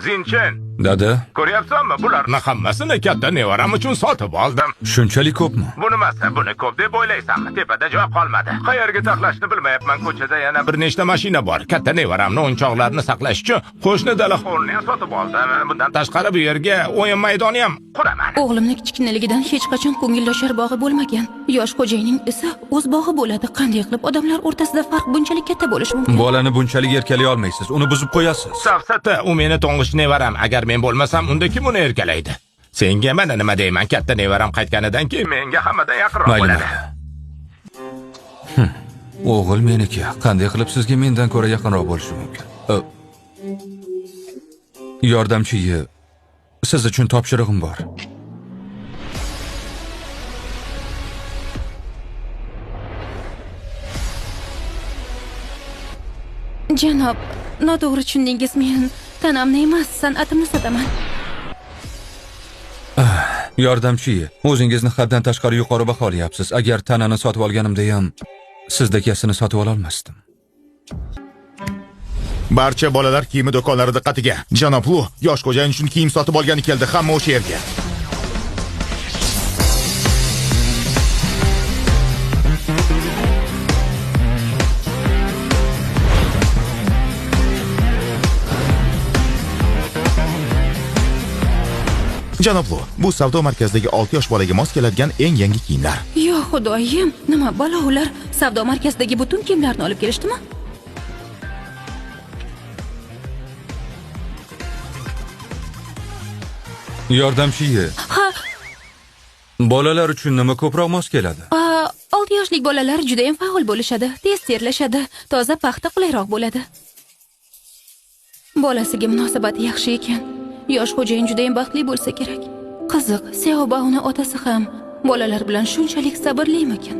Zinchen, Dada, ko'ryapsanmi? Bularni hammasini katta nevaram uchun sotib oldim. shunchalik ko'pmi? Buni ko'p deb o'ylaysanmi? Tepada joy qolmadi. Qayerga saqlashni bilmayapman. Ko'chada yana bir nechta mashina bor. Katta nevaramni o'yinchoqlarini saqlash uchun qo'shni dala hovlini ham sotib oldim. Bundan tashqari bu yerga o'yin maydoni ham quraman. O'g'limning kichkinaligidan hech qachon ko'ngildoshar bog'i bo'lmagan. Yosh xo'jayinning esa o'z bog'i bo'ladi. Qanday qilib odamlar o'rtasida farq bunchalik katta bo'lishi mumkin? Bolani bunchalik erkalay olmaysiz. Uni buzib qo'yasiz. Safsata, u meni to'ng'ich nevaram. Agar men bo'lmasam, unda kim uni erkalaydi? Senga mana nima deyman, katta nevaram qaytganidan keyin menga hammadan yaqinroq bo'ladi. O'g'il meniki. Qanday qilib sizga mendan ko'ra yaqinroq bo'lishi mumkin? Yordamchiyi, siz uchun topshirig'im bor. Janob, noto'g'ri tushundingiz. Men tanamni emas, san'atimni sotaman. Yordamchiyi, o'zingizni haddan tashqari yuqori baholayapsiz. Agar tanani sotib olganimda ham sizdekasini sotib ola olmasdim. Barcha bolalar kiyimi do'konlari diqqatiga. Janob Lu yosh xo'jayin uchun kiyim sotib olgani keldi. Hamma o'sha yerga. Janob Lu, bu savdo markazidagi 6 yosh bolaga mos keladigan eng yangi kiyimlar. Yo xudoyim, nima balo ular savdo markazidagi butun kiyimlarni olib kelishdimi? Yordamchiyi, Ha, bolalar uchun nima ko'proq mos keladi? 6 yoshlik bolalar juda ham faol bo'lishadi, tez terlashadi, toza paxta qulayroq bo'ladi. Bolasiga munosabati yaxshi ekan. Yosh xo'jayin juda ham baxtli bo'lsa kerak. Qiziq, Seoba uni otasi ham bolalar bilan shunchalik sabrlimikan?